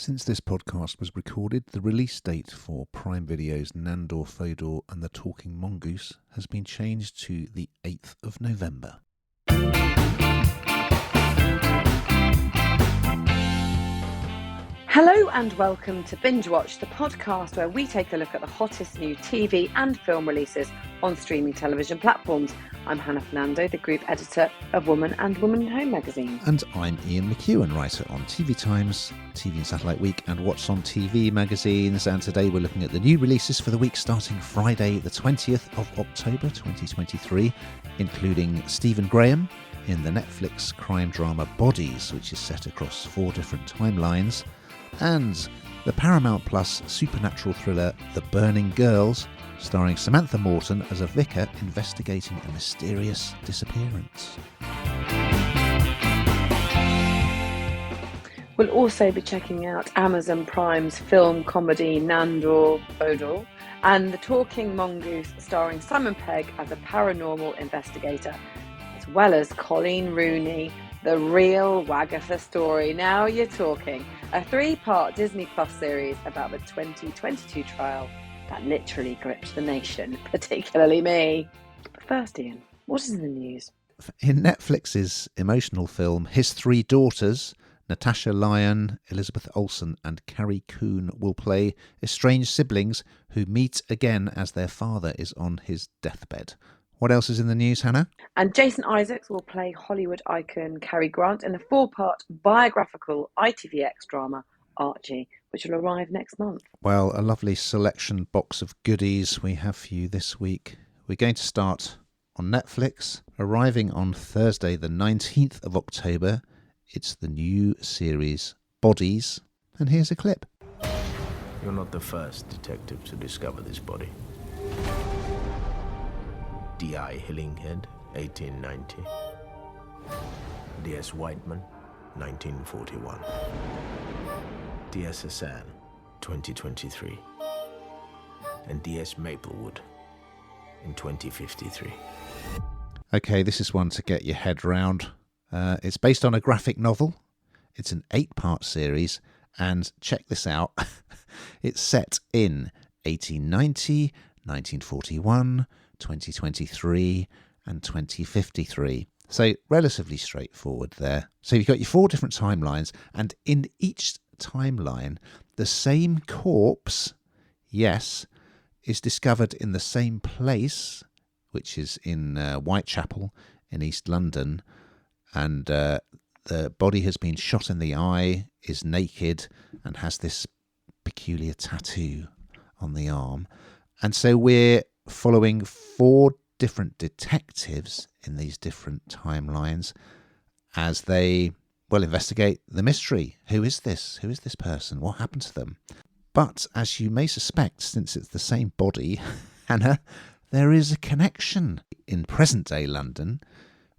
Since this podcast was recorded, the release date for Prime Video's Nandor Fodor and the Talking Mongoose has been changed to the 8th of November. Hello and welcome to Bingewatch, the podcast where we take a look at the hottest new TV and film releases on streaming television platforms. I'm Fernando, the group editor of Woman and Woman at Home magazine. And I'm Ian MacEwan, writer on TV Times, TV and Satellite Week and What's on TV magazines. And today we're looking at the new releases for the week starting Friday the 20th of October 2023, including Stephen Graham in the Netflix crime drama Bodies, which is set across 4 different timelines, and the Paramount Plus supernatural thriller The Burning Girls, starring Samantha Morton as a vicar investigating a mysterious disappearance. We'll also be checking out Amazon Prime's film comedy Nandor Fodor and The Talking Mongoose, starring Simon Pegg as a paranormal investigator, as well as Coleen Rooney, The Real Wagatha Story. Now you're talking. A 3-part Disney Plus series about the 2022 trial that literally gripped the nation, particularly me. But first, Ian, what is in the news? In Netflix's emotional film His Three Daughters, Natasha Lyonne, Elizabeth Olsen and Carrie Coon will play estranged siblings who meet again as their father is on his deathbed. What else is in the news, Hannah? And Jason Isaacs will play Hollywood icon Cary Grant in the 4-part biographical ITVX drama Archie, which will arrive next month. Well, a lovely selection box of goodies we have for you this week. We're going to start on Netflix, arriving on Thursday the 19th of October. It's the new series Bodies, and here's a clip. You're not the first detective to discover this body. D.I. Hillinghead, 1890. D.S. Whiteman, 1941. D.S. Hassan, 2023. And D.S. Maplewood in 2053. Okay, this is one to get your head round. It's based on a graphic novel. It's an 8-part series, and check this out. It's set in 1890, 1941, 2023 and 2053. So relatively straightforward there. So you've got your 4 different timelines, and in each timeline, the same corpse, yes, is discovered in the same place, which is in Whitechapel in East London, and the body has been shot in the eye, is naked, and has this peculiar tattoo on the arm. And so we're following 4 different detectives in these different timelines as they, investigate the mystery. Who is this? Who is this person? What happened to them? But as you may suspect, since it's the same body, Hannah, there is a connection. In present-day London,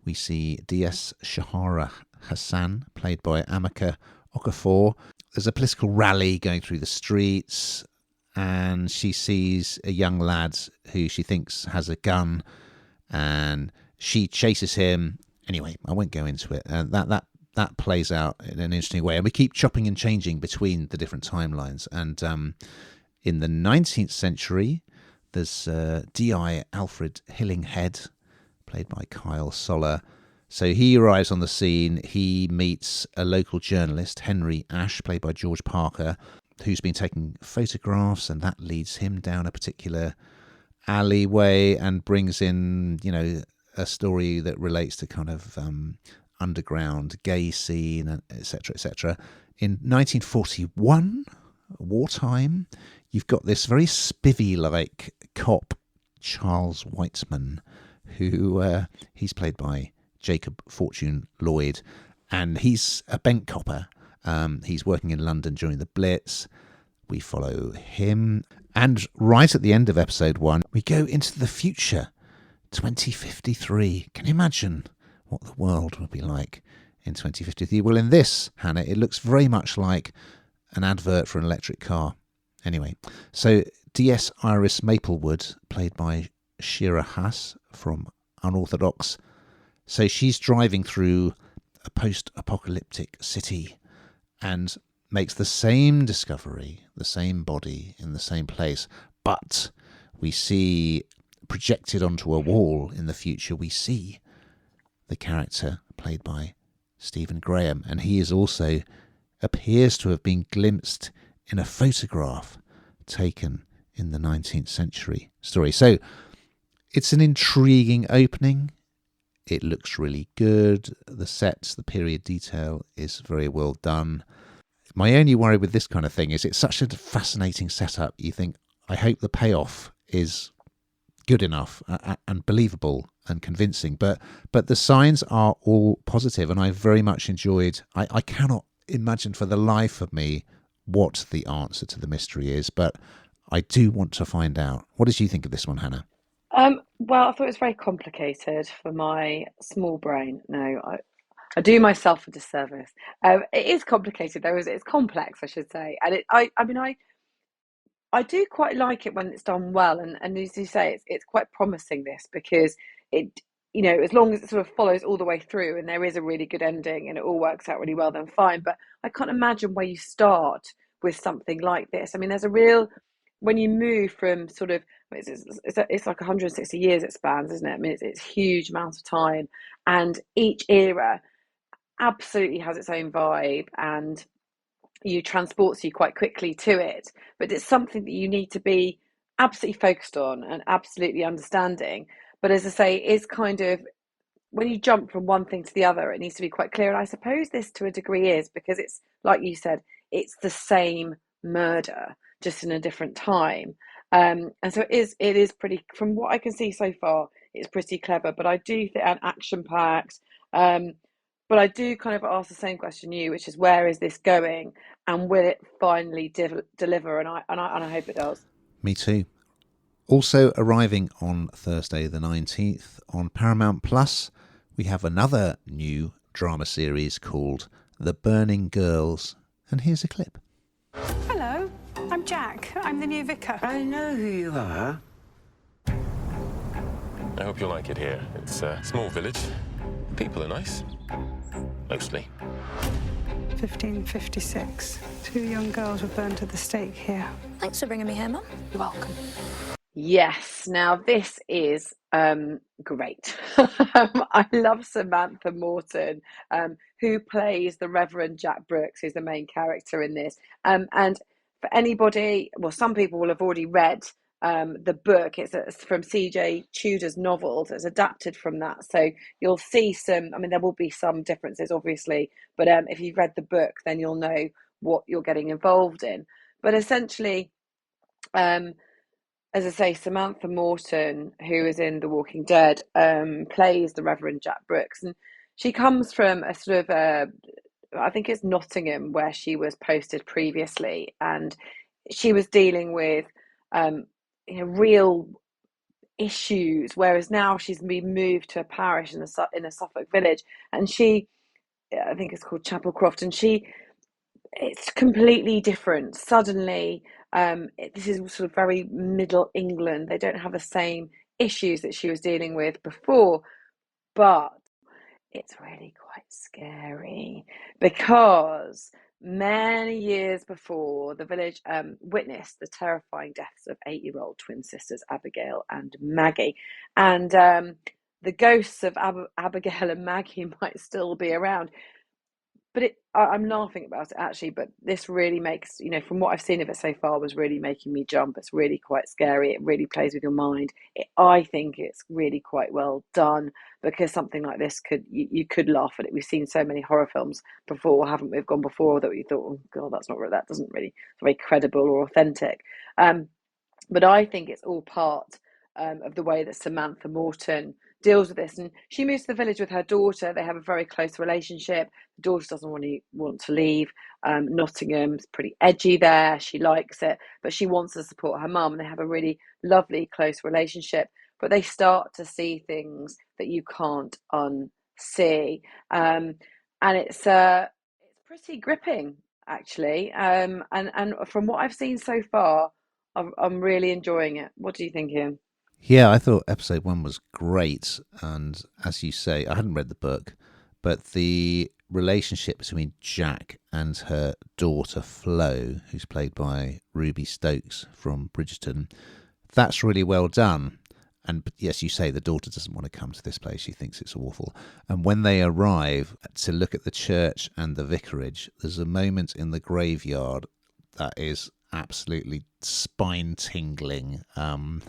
we see D.S. Shahara Hassan, played by Amaka Okafor. There's a political rally going through the streets, and she sees a young lad who she thinks has a gun, and she chases him. Anyway, I won't go into it. That plays out in an interesting way, and we keep chopping and changing between the different timelines. And in the 19th century, there's D.I. Alfred Hillinghead, played by Kyle Soller. So he arrives on the scene. He meets a local journalist, Henry Ash, played by George Parker, who's been taking photographs, and that leads him down a particular alleyway and brings in, a story that relates to kind of underground gay scene, etc., etc. In 1941, wartime, you've got this very spivvy-like cop, Charles Weitzman, who he's played by Jacob Fortune Lloyd, and he's a bent copper. He's working in London during the Blitz. We follow him. And right at the end of episode 1, we go into the future, 2053. Can you imagine what the world would be like in 2053? Well, in this, Hannah, it looks very much like an advert for an electric car. Anyway, so D.S. Iris Maplewood, played by Shira Haas from Unorthodox. So she's driving through a post-apocalyptic city, and makes the same discovery, the same body in the same place, but we see projected onto a wall in the future, we see the character played by Stephen Graham, and he is also appears to have been glimpsed in a photograph taken in the 19th century story. So it's an intriguing opening. It looks really good. The sets, the period detail is very well done. My only worry with this kind of thing is it's such a fascinating setup. You think, I hope the payoff is good enough and believable and convincing. But the signs are all positive, and I very much enjoyed. I cannot imagine for the life of me what the answer to the mystery is, but I do want to find out. What did you think of this one, Hannah? Well, I thought it was very complicated for my small brain. No, I do myself a disservice. It is complicated, though. It's complex, I should say, and I do quite like it when it's done well, and as you say, it's quite promising, this, because it, as long as it sort of follows all the way through and there is a really good ending and it all works out really well, then fine. But I can't imagine where you start with something like this. I mean, there's a real, when you move from sort of, it's like 160 years it spans, isn't it? I mean, it's huge amount of time, and each era absolutely has its own vibe, and you transports you quite quickly to it, but it's something that you need to be absolutely focused on and absolutely understanding. But as I say, it's kind of, when you jump from one thing to the other, it needs to be quite clear. And I suppose this to a degree is because it's, like you said, it's the same murder, just in a different time. And so it is pretty, from what I can see so far, it's pretty clever, but I do think, and action packed. But I do kind of ask the same question you, which is, where is this going, and will it finally deliver? And I hope it does. Me too. Also arriving on Thursday the 19th on Paramount Plus, we have another new drama series called The Burning Girls, and here's a clip. Hello, I'm Jack. I'm the new vicar. I know who you are. I hope you'll like it here. It's a small village. People are nice. Mostly. 1556. 2 young girls were burned at the stake here. Thanks for bringing me here, Mum. You're welcome. Yes, now this is great. I love Samantha Morton, who plays the Reverend Jack Brooks, who's the main character in this. And for anybody, well, some people will have already read the book. It's from C.J. Tudor's novels. It's adapted from that, so you'll see some. I mean, there will be some differences, obviously, but if you've read the book, then you'll know what you're getting involved in. But essentially, as I say, Samantha Morton, who is in The Walking Dead, plays the Reverend Jack Brooks, and she comes from a sort of I think it's Nottingham, where she was posted previously, and she was dealing with real issues, whereas now she's been moved to a parish in a Suffolk village, and I think it's called Chapelcroft, and it's completely different. Suddenly, this is sort of very Middle England. They don't have the same issues that she was dealing with before, but it's really quite scary, because many years before, the village witnessed the terrifying deaths of 8-year-old twin sisters Abigail and Maggie, and the ghosts of Abigail and Maggie might still be around. But I'm laughing about it, actually, but this really makes, from what I've seen of it so far, was really making me jump. It's really quite scary. It really plays with your mind. I think it's really quite well done, because something like this you could laugh at it. We've seen so many horror films before, haven't we? We've gone before that we thought, oh God, that doesn't really, it's very credible or authentic. But I think it's all part of the way that Samantha Morton deals with this. And she moves to the village with her daughter. They have a very close relationship. The daughter doesn't want to leave. Nottingham's pretty edgy there. She likes it, but she wants to support her mum. And they have a really lovely, close relationship. But they start to see things that you can't unsee. And it's pretty gripping, actually. And from what I've seen so far, I'm really enjoying it. What do you think, Ian? Yeah, I thought episode 1 was great. And as you say, I hadn't read the book, but the relationship between Jack and her daughter Flo, who's played by Ruby Stokes from Bridgerton, that's really well done. And yes, you say the daughter doesn't want to come to this place. She thinks it's awful. And when they arrive to look at the church and the vicarage, there's a moment in the graveyard that is absolutely spine-tingling. I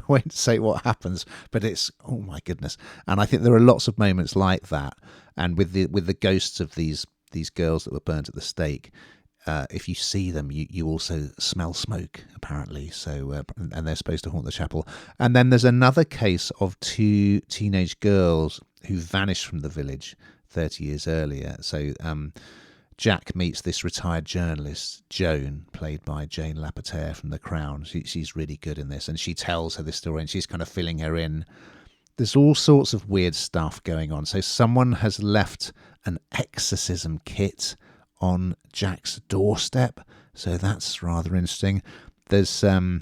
won't say what happens, but it's, oh my goodness. And I think there are lots of moments like that. And with the ghosts of these girls that were burnt at the stake, if you see them, you also smell smoke, apparently. So, and they're supposed to haunt the chapel. And then there's another case of 2 teenage girls who vanished from the village 30 years earlier. So Jack meets this retired journalist, Joan, played by Jane Lapotaire from The Crown. She's really good in this, and she tells her this story, and she's kind of filling her in. There's all sorts of weird stuff going on. So someone has left an exorcism kit on Jack's doorstep, so that's rather interesting. There's a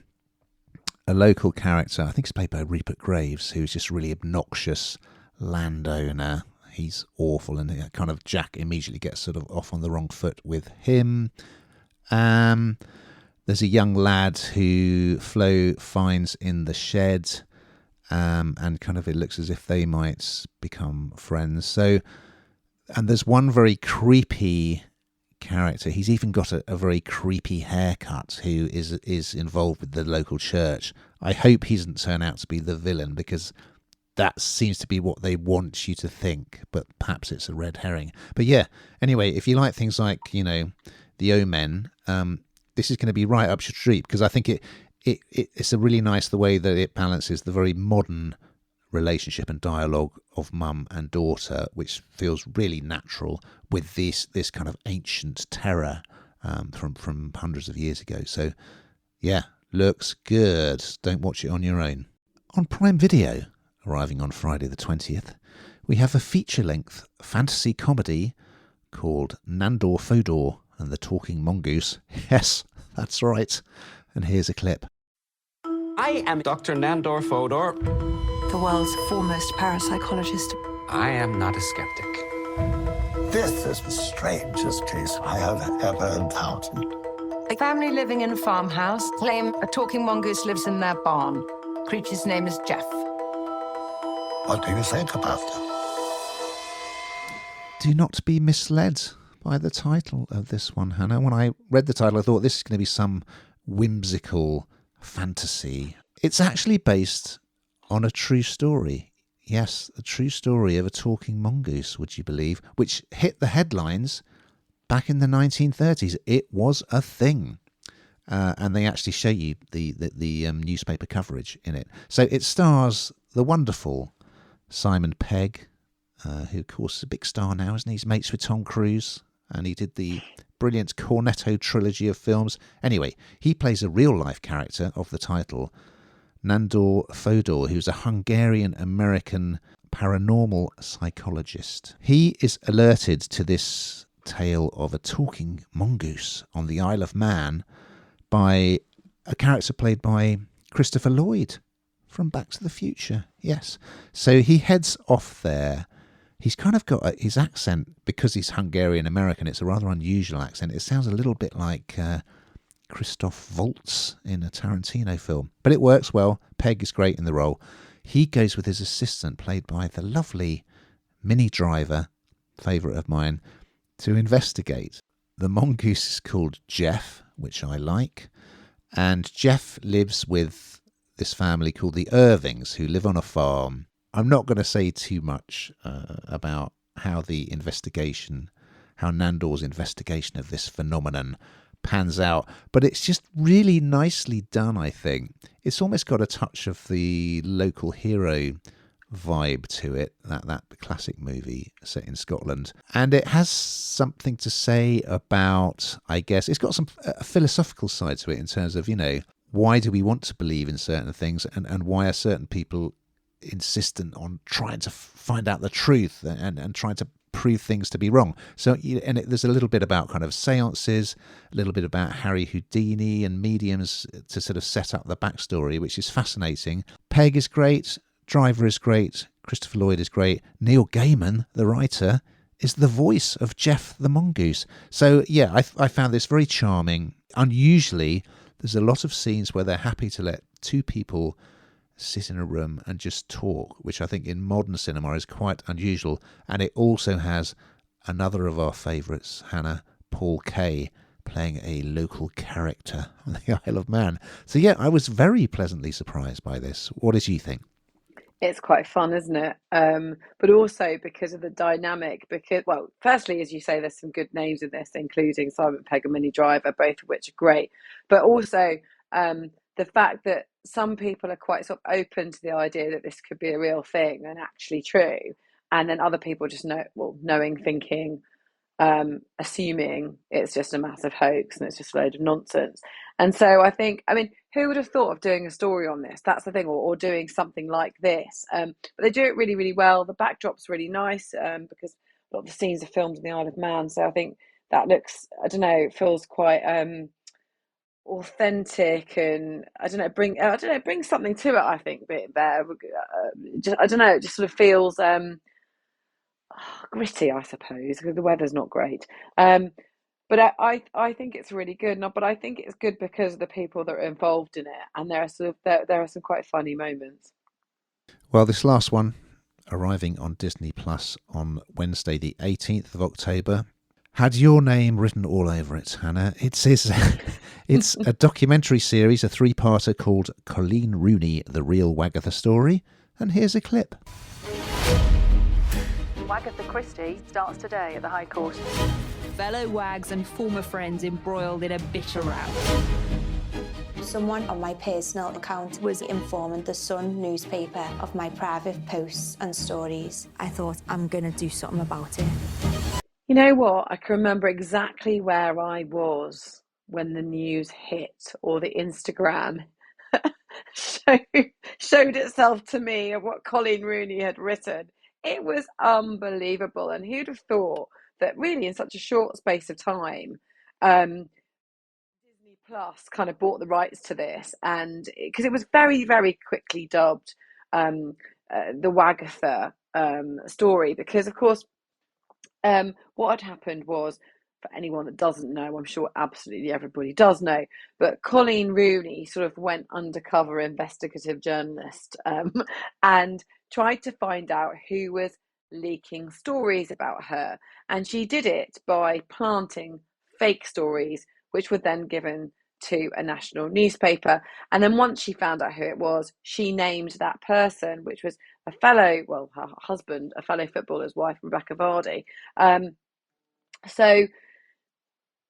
local character, I think it's played by Rupert Graves, who's just a really obnoxious landowner. He's awful, and kind of Jack immediately gets sort of off on the wrong foot with him. There's a young lad who Flo finds in the shed, and kind of it looks as if they might become friends. So, and there's one very creepy character. He's even got a very creepy haircut, who is involved with the local church. I hope he doesn't turn out to be the villain, because that seems to be what they want you to think, but perhaps it's a red herring. But yeah, anyway, if you like things like, The Omen, this is going to be right up your street, because I think it's a really nice the way that it balances the very modern relationship and dialogue of mum and daughter, which feels really natural, with this kind of ancient terror from hundreds of years ago. So yeah, looks good. Don't watch it on your own. On Prime Video, arriving on Friday the 20th, we have a feature-length fantasy comedy called Nandor Fodor and the Talking Mongoose. Yes, that's right. And here's a clip. I am Dr. Nandor Fodor. The world's foremost parapsychologist. I am not a skeptic. This is the strangest case I have ever encountered. A family living in a farmhouse claim a talking mongoose lives in their barn. Creature's name is Jeff. What do you think about it? Do not be misled by the title of this one, Hannah. When I read the title, I thought this is going to be some whimsical fantasy. It's actually based on a true story. Yes, a true story of a talking mongoose, would you believe, which hit the headlines back in the 1930s. It was a thing. And they actually show you the newspaper coverage in it. So it stars the wonderful Simon Pegg, who of course is a big star now, isn't he? He's mates with Tom Cruise, and he did the brilliant Cornetto trilogy of films. Anyway, he plays a real-life character of the title, Nandor Fodor, who's a Hungarian-American paranormal psychologist. He is alerted to this tale of a talking mongoose on the Isle of Man by a character played by Christopher Lloyd from Back to the Future. Yes. So he heads off there. He's kind of got his accent, because he's Hungarian-American, it's a rather unusual accent. It sounds a little bit like Christoph Waltz in a Tarantino film. But it works well. Pegg is great in the role. He goes with his assistant, played by the lovely Minnie Driver, favourite of mine, to investigate. The mongoose is called Jeff, which I like. And Jeff lives with this family called the Irvings, who live on a farm. I'm not going to say too much about how Nandor's investigation of this phenomenon pans out, but it's just really nicely done, I think. It's almost got a touch of the Local Hero vibe to it, that classic movie set in Scotland. And it has something to say about, I guess, it's got some philosophical side to it in terms of, why do we want to believe in certain things, and why are certain people insistent on trying to find out the truth and trying to prove things to be wrong. So, there's a little bit about kind of seances, a little bit about Harry Houdini and mediums to sort of set up the backstory, which is fascinating. Pegg is great, Driver is great, Christopher Lloyd is great, Neil Gaiman, the writer, is the voice of Jeff the Mongoose. So, yeah, I found this very charming. Unusually, there's a lot of scenes where they're happy to let two people sit in a room and just talk, which I think in modern cinema is quite unusual. And it also has another of our favourites, Hannah, Paul Kay, playing a local character on the Isle of Man. So, yeah, I was very pleasantly surprised by this. What did you think? It's quite fun, isn't it? But also because of the dynamic. Because, well, firstly, as you say, there's some good names in this, including Simon Pegg and Minnie Driver, both of which are great. But also the fact that some people are quite sort of open to the idea that this could be a real thing and actually true, and then other people just knowing, thinking, assuming it's just a massive hoax and it's just a load of nonsense. And so I mean, who would have thought of doing a story on this? That's the thing, or doing something like this. But they do it really, really well. The backdrop's really nice because a lot of the scenes are filmed in the Isle of Man. So I think that looks, I don't know, feels quite authentic, and I don't know, bring something to it. I think bit there. I don't know, it just sort of feels gritty, I suppose, because the weather's not great. But I think it's really good. But I think it's good because of the people that are involved in it, and there are some quite funny moments. Well, this last one, arriving on Disney Plus on Wednesday, the 18th of October, had your name written all over it, Hannah. It's a documentary series, a three-parter called Coleen Rooney, The Real Wagatha Story. And here's a clip. Wagatha Christie starts today at the High Court. Fellow wags and former friends embroiled in a bitter row. Someone on my personal account was informing the Sun newspaper of my private posts and stories. I thought, I'm going to do something about it. You know what? I can remember exactly where I was when the news hit, or the Instagram showed itself to me of what Coleen Rooney had written. It was unbelievable. And who'd have thought that really in such a short space of time, Disney Plus kind of bought the rights to this, and because it was very, very quickly dubbed the Wagatha story, because of course what had happened was, for anyone that doesn't know, I'm sure absolutely everybody does know, but Coleen Rooney sort of went undercover investigative journalist and tried to find out who was leaking stories about her. And she did it by planting fake stories, which were then given to a national newspaper. And then once she found out who it was, she named that person, which was her husband, a fellow footballer's wife, Rebecca Vardy. So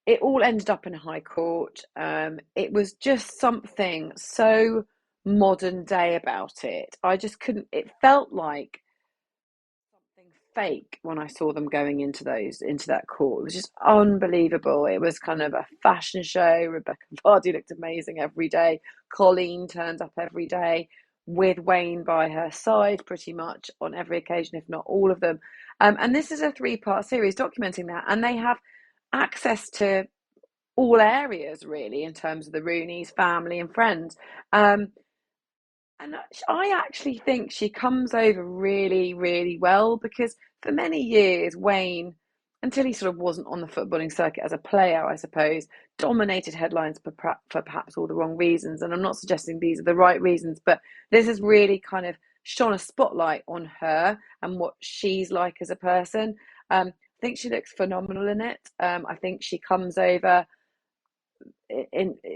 it all ended up in a high court. It was just something so modern day about it. I just couldn't, it felt like something fake when I saw them going into that court. It was just unbelievable. It was kind of a fashion show. Rebecca Vardy looked amazing every day. Coleen turned up every day with Wayne by her side pretty much on every occasion, if not all of them. And this is a 3-part series documenting that, and they have access to all areas really in terms of the Rooneys, family and friends. And I actually think she comes over really, really well, because for many years Wayne, until he sort of wasn't on the footballing circuit as a player, I suppose, dominated headlines for perhaps all the wrong reasons. And I'm not suggesting these are the right reasons, but this has really kind of shone a spotlight on her and what she's like as a person. I think she looks phenomenal in it. I think she comes over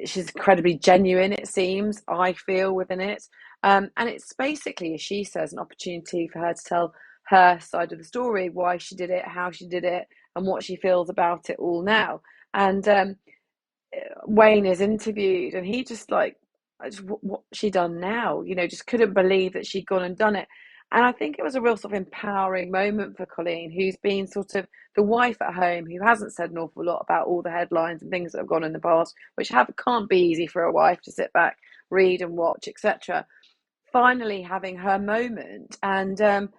she's incredibly genuine, it seems, I feel, within it. And it's basically, as she says, an opportunity for her to tell her side of the story, why she did it, how she did it, and what she feels about it all now. And Wayne is interviewed, and he just what she done now, just couldn't believe that she'd gone and done it. And I think it was a real sort of empowering moment for Coleen, who's been sort of the wife at home, who hasn't said an awful lot about all the headlines and things that have gone in the past, which can't be easy for a wife to sit back, read and watch, etc. Finally having her moment. And I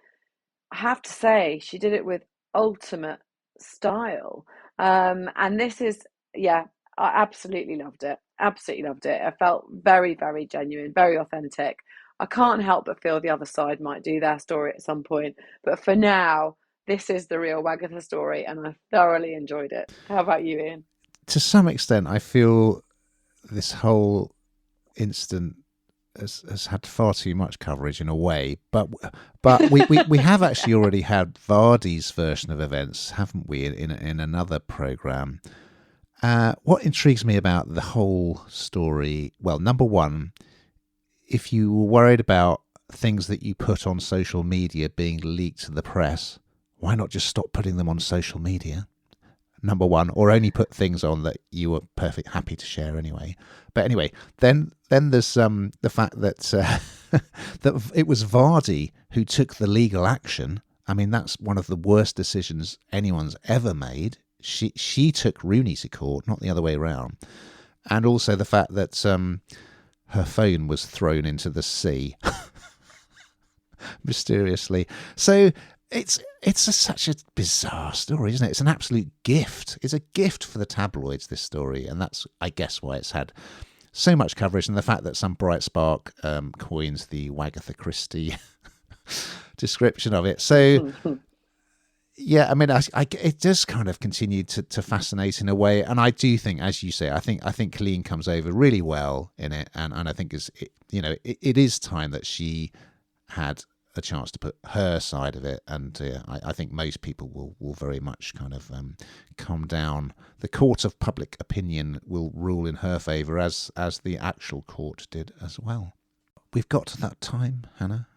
have to say, she did it with ultimate style. And this is, I absolutely loved it. Absolutely loved it. I felt very, very genuine, very authentic. I can't help but feel the other side might do their story at some point. But for now, this is the Real Wagatha Story, and I thoroughly enjoyed it. How about you, Ian? To some extent, I feel this whole incident has had far too much coverage in a way, but we have actually already had Vardy's version of events, haven't we, in another programme. What intrigues me about the whole story, well, number one, if you were worried about things that you put on social media being leaked to the press, why not just stop putting them on social media? Number one, or only put things on that you were perfectly happy to share anyway. But anyway, then there's the fact that that it was Vardy who took the legal action. I mean, that's one of the worst decisions anyone's ever made. She took Rooney to court, not the other way around. And also the fact that her phone was thrown into the sea mysteriously. So it's such a bizarre story, isn't it? It's an absolute gift. It's a gift for the tabloids, this story, and that's, I guess, why it's had so much coverage. And the fact that some bright spark coins the Wagatha Christie description of it. So, yeah, I mean, it does kind of continue to fascinate in a way. And I do think, as you say, I think Coleen comes over really well in it, and I think it is time that she had a chance to put her side of it, and I think most people will very much kind of calm down. The court of public opinion will rule in her favour, as the actual court did as well. We've got to that time, Hannah,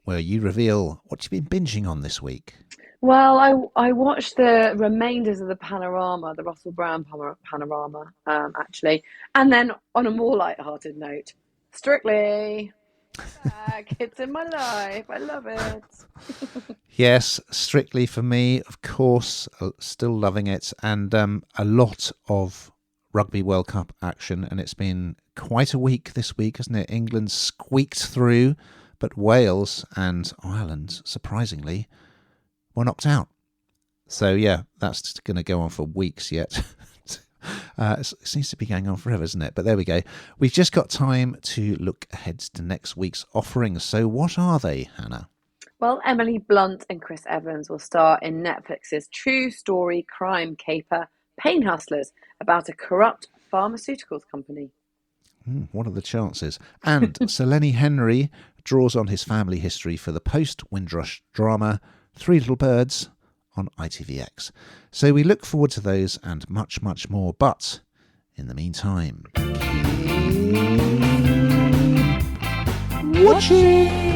where you reveal what you've been binging on this week. Well, I watched the remainders of the Panorama, the Russell Brand Panorama, actually, and then on a more light-hearted note, Strictly. It's in my life. I love it. Yes, Strictly for me, of course, still loving it, and a lot of Rugby World Cup action, and it's been quite a week this week, hasn't it? England squeaked through, but Wales and Ireland, surprisingly, were knocked out. So yeah, that's going to go on for weeks yet. It seems to be going on forever, isn't it? But there we go. We've just got time to look ahead to next week's offerings. So what are they, Hannah? Well, Emily Blunt and Chris Evans will star in Netflix's true story crime caper Pain Hustlers, about a corrupt pharmaceuticals company. What are the chances? And Sir Lenny Henry draws on his family history for the post-Windrush drama Three Little Birds on ITVX. So we look forward to those and much, much more. But in the meantime, keep watching.